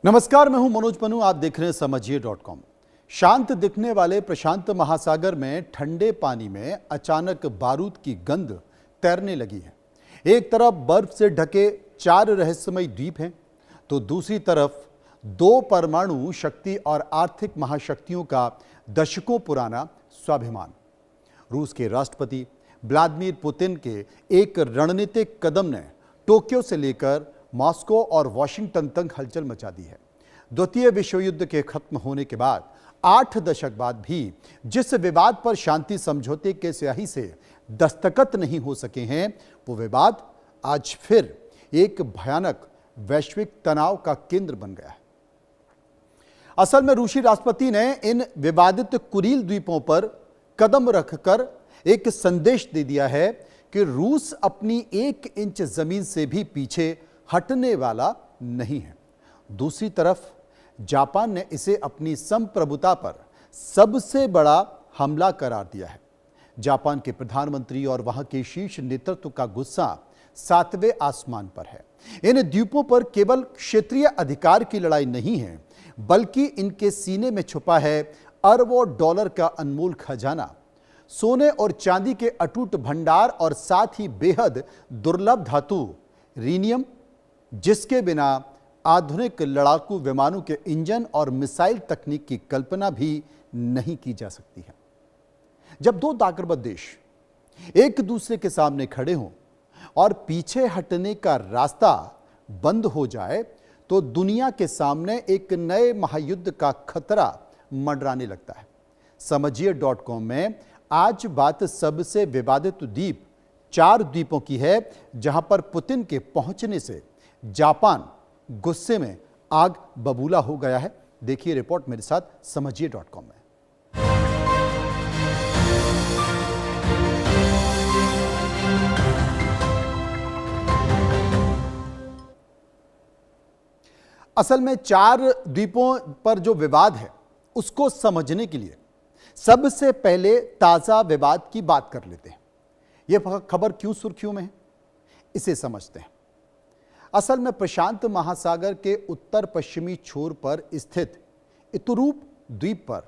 नमस्कार, मैं हूं मनोज पन्नू। आप देख रहे हैं समझिए.com। शांत दिखने वाले प्रशांत महासागर में ठंडे पानी में अचानक बारूद की गंध तैरने लगी है। एक तरफ बर्फ से ढके 4 रहस्यमयी द्वीप हैं, तो दूसरी तरफ 2 परमाणु शक्ति और आर्थिक महाशक्तियों का दशकों पुराना स्वाभिमान। रूस के राष्ट्रपति व्लादिमीर पुतिन के एक रणनीतिक कदम ने टोक्यो से लेकर मॉस्को और वॉशिंगटन तक हलचल मचा दी है। द्वितीय विश्व युद्ध के खत्म होने के बाद 8 दशक बाद भी जिस विवाद पर शांति समझौते के स्याही से दस्तखत नहीं हो सके हैं, वो विवाद आज फिर एक भयानक वैश्विक तनाव का केंद्र बन गया है। असल में रूसी राष्ट्रपति ने इन विवादित कुरील द्वीपों पर कदम रखकर एक संदेश दे दिया है कि रूस अपनी 1 इंच जमीन से भी पीछे हटने वाला नहीं है। दूसरी तरफ जापान ने इसे अपनी संप्रभुता पर सबसे बड़ा हमला करार दिया है। जापान के प्रधानमंत्री और वहां के शीर्ष नेतृत्व का गुस्सा 7वें आसमान पर है। इन द्वीपों पर केवल क्षेत्रीय अधिकार की लड़ाई नहीं है, बल्कि इनके सीने में छुपा है अरबों डॉलर का अनमोल खजाना, सोने और चांदी के अटूट भंडार और साथ ही बेहद दुर्लभ धातु रीनियम, जिसके बिना आधुनिक लड़ाकू विमानों के इंजन और मिसाइल तकनीक की कल्पना भी नहीं की जा सकती है। जब 2 ताकतवर देश एक दूसरे के सामने खड़े हों और पीछे हटने का रास्ता बंद हो जाए, तो दुनिया के सामने एक नए महायुद्ध का खतरा मंडराने लगता है। समझिए.com में आज बात सबसे विवादित द्वीप 4 द्वीपों की है, जहां पर पुतिन के पहुंचने से जापान गुस्से में आग बबूला हो गया है। देखिए रिपोर्ट मेरे साथ समझिए.com में। असल में 4 द्वीपों पर जो विवाद है, उसको समझने के लिए सबसे पहले ताजा विवाद की बात कर लेते हैं। यह खबर क्यों सुर्खियों में है, इसे समझते हैं। असल में प्रशांत महासागर के उत्तर पश्चिमी छोर पर स्थित इतुरूप द्वीप पर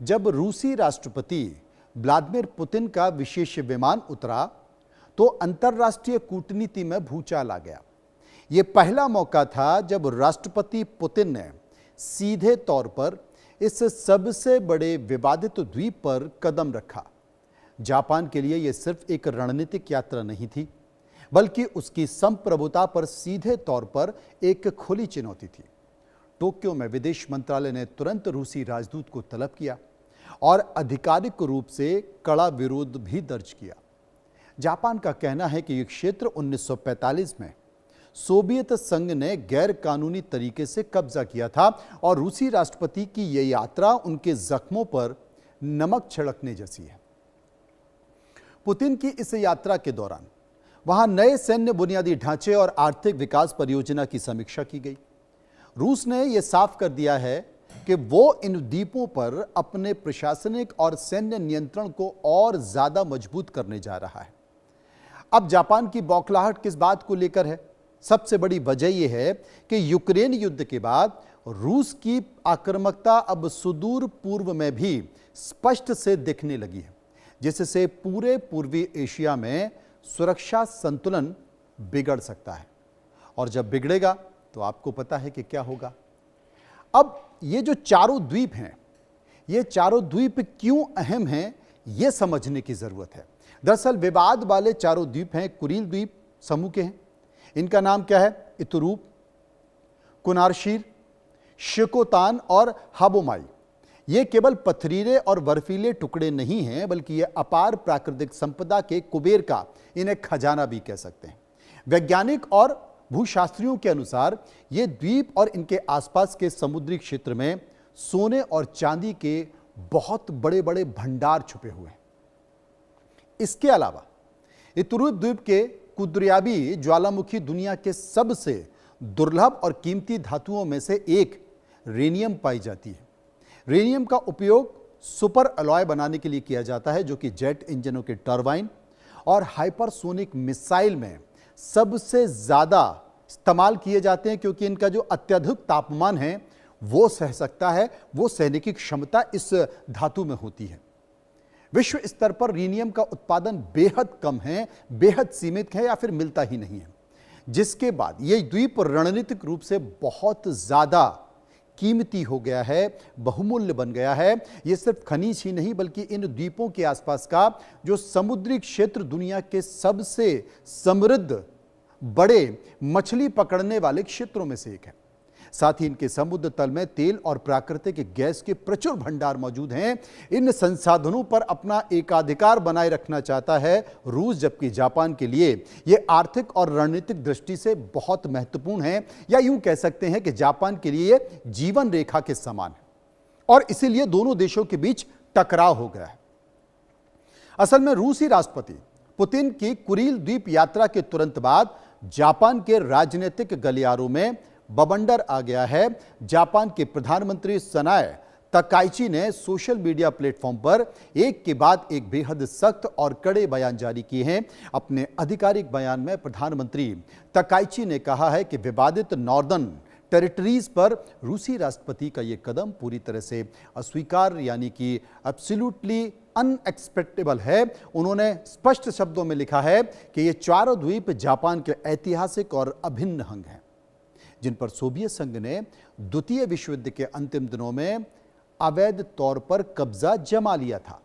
जब रूसी राष्ट्रपति व्लादिमीर पुतिन का विशेष विमान उतरा, तो अंतर्राष्ट्रीय कूटनीति में भूचाल आ गया। यह पहला मौका था जब राष्ट्रपति पुतिन ने सीधे तौर पर इस सबसे बड़े विवादित द्वीप पर कदम रखा। जापान के लिए यह सिर्फ एक रणनीतिक यात्रा नहीं थी, बल्कि उसकी संप्रभुता पर सीधे तौर पर एक खुली चुनौती थी। टोक्यो में विदेश मंत्रालय ने तुरंत रूसी राजदूत को तलब किया और आधिकारिक रूप से कड़ा विरोध भी दर्ज किया। जापान का कहना है कि यह क्षेत्र 1945 में सोवियत संघ ने गैर कानूनी तरीके से कब्जा किया था और रूसी राष्ट्रपति की यह यात्रा उनके जख्मों पर नमक छिड़कने जैसी है। पुतिन की इस यात्रा के दौरान वहां नए सैन्य बुनियादी ढांचे और आर्थिक विकास परियोजना की समीक्षा की गई। रूस ने यह साफ कर दिया है कि वो इन द्वीपों पर अपने प्रशासनिक और सैन्य नियंत्रण को और ज्यादा मजबूत करने जा रहा है। अब जापान की बौखलाहट किस बात को लेकर है? सबसे बड़ी वजह यह है कि यूक्रेन युद्ध के बाद रूस की आक्रामकता अब सुदूर पूर्व में भी स्पष्ट से दिखने लगी है, जिससे पूरे पूर्वी एशिया में सुरक्षा संतुलन बिगड़ सकता है। और जब बिगड़ेगा तो आपको पता है कि क्या होगा। अब ये जो 4 द्वीप हैं, ये 4 द्वीप क्यों अहम हैं, ये समझने की जरूरत है। दरअसल विवाद वाले 4 द्वीप हैं, कुरील द्वीप समूह के हैं। इनका नाम क्या है? इतुरूप, कुनारशीर, शिकोतान और हाबोमाई। ये केवल पथरीले और बर्फीले टुकड़े नहीं हैं, बल्कि ये अपार प्राकृतिक संपदा के कुबेर का इन्हें खजाना भी कह सकते हैं। वैज्ञानिक और भूशास्त्रियों के अनुसार ये द्वीप और इनके आसपास के समुद्री क्षेत्र में सोने और चांदी के बहुत बड़े बड़े भंडार छुपे हुए हैं। इसके अलावा इतुरूप द्वीप के कुद्रयाबी ज्वालामुखी दुनिया के सबसे दुर्लभ और कीमती धातुओं में से एक रेनियम पाई जाती है। रेनियम का उपयोग सुपर अलॉय बनाने के लिए किया जाता है, जो कि जेट इंजनों के टरबाइन और हाइपरसोनिक मिसाइल में सबसे ज्यादा इस्तेमाल किए जाते हैं क्योंकि इनका जो अत्यधिक तापमान है वो सह सकता है, वो सहने की क्षमता इस धातु में होती है। विश्व स्तर पर रीनियम का उत्पादन बेहद कम है, बेहद सीमित है या फिर मिलता ही नहीं है, जिसके बाद यह द्वीप रणनीतिक रूप से बहुत ज्यादा कीमती हो गया है, बहुमूल्य बन गया है। यह सिर्फ खनिज ही नहीं बल्कि इन द्वीपों के आसपास का जो समुद्री क्षेत्र दुनिया के सबसे समृद्ध बड़े मछली पकड़ने वाले क्षेत्रों में से एक है। साथ ही इनके समुद्र तल में तेल और प्राकृतिक गैस के प्रचुर भंडार मौजूद हैं। इन संसाधनों पर अपना एकाधिकार बनाए रखना चाहता है रूस, जबकि जापान के लिए यह आर्थिक और रणनीतिक दृष्टि से बहुत महत्वपूर्ण है, या यूं कह सकते हैं कि जापान के लिए यह जीवन रेखा के समान है और इसीलिए दोनों देशों के बीच टकराव हो गया है। असल में रूसी राष्ट्रपति पुतिन की कुरील द्वीप यात्रा के तुरंत बाद जापान के राजनीतिक गलियारों में बवंडर आ गया है। जापान के प्रधानमंत्री सनाए तकाइची ने सोशल मीडिया प्लेटफॉर्म पर एक के बाद एक बेहद सख्त और कड़े बयान जारी किए हैं। अपने आधिकारिक बयान में प्रधानमंत्री तकाइची ने कहा है कि विवादित नॉर्दर्न टेरिटरीज पर रूसी राष्ट्रपति का यह कदम पूरी तरह से अस्वीकार्य यानी कि एब्सोल्युटली अनएक्सपेक्टेबल है। उन्होंने स्पष्ट शब्दों में लिखा है कि ये चारों द्वीप जापान के ऐतिहासिक और अभिन्न अंग हैं, जिन पर सोवियत संघ ने द्वितीय विश्व युद्ध के अंतिम दिनों में अवैध तौर पर कब्जा जमा लिया था।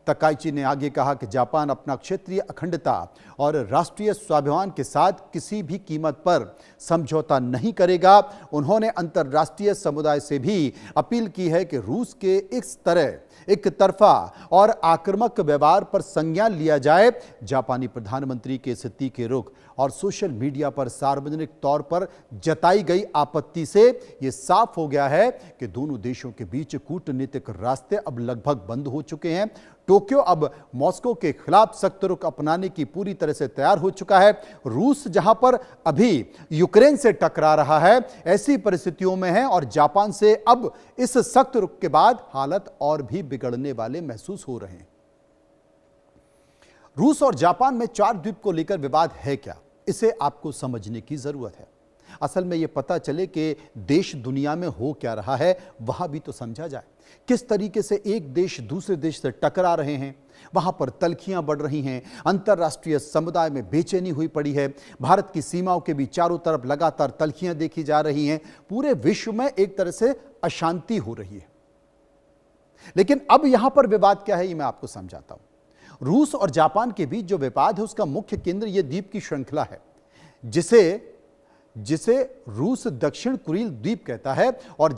तकाइची ने आगे कहा कि जापान अपना क्षेत्रीय अखंडता और राष्ट्रीय स्वाभिमान के साथ किसी भी कीमत पर समझौता नहीं करेगा। उन्होंने अंतर्राष्ट्रीय समुदाय से भी अपील की है कि रूस के इस तरह एक तरफा और आक्रामक व्यवहार पर संज्ञान लिया जाए। जापानी प्रधानमंत्री के इस तीखे रुख और सोशल मीडिया पर सार्वजनिक तौर पर जताई गई आपत्ति से यह साफ हो गया है कि दोनों देशों के बीच कूटनीतिक रास्ते अब लगभग बंद हो चुके हैं। टोक्यो अब मॉस्को के खिलाफ सख्त रुख अपनाने की पूरी तरह से तैयार हो चुका है। रूस जहां पर अभी यूक्रेन से टकरा रहा है, ऐसी परिस्थितियों में है और जापान से अब इस सख्त रुख के बाद हालत और भी बिगड़ने वाले महसूस हो रहे हैं। रूस और जापान में चार द्वीप को लेकर विवाद है क्या, इसे आपको समझने की जरूरत है। असल में यह पता चले कि देश दुनिया में हो क्या रहा है, वहां भी तो समझा जाए किस तरीके से एक देश दूसरे देश से टकरा रहे हैं। वहां पर तल्खियां बढ़ रही हैं, अंतर्राष्ट्रीय समुदाय में बेचैनी हुई पड़ी है। भारत की सीमाओं के भी चारों तरफ लगातार तल्खियां देखी जा रही हैं। पूरे विश्व में एक तरह से अशांति हो रही है। लेकिन अब यहां पर विवाद क्या है, ये मैं आपको समझाता हूं। रूस और जापान के बीच जो विवाद है उसका मुख्य केंद्र यह द्वीप की श्रृंखला है, जिसे रूस दक्षिण कुरील द्वीप कहता है और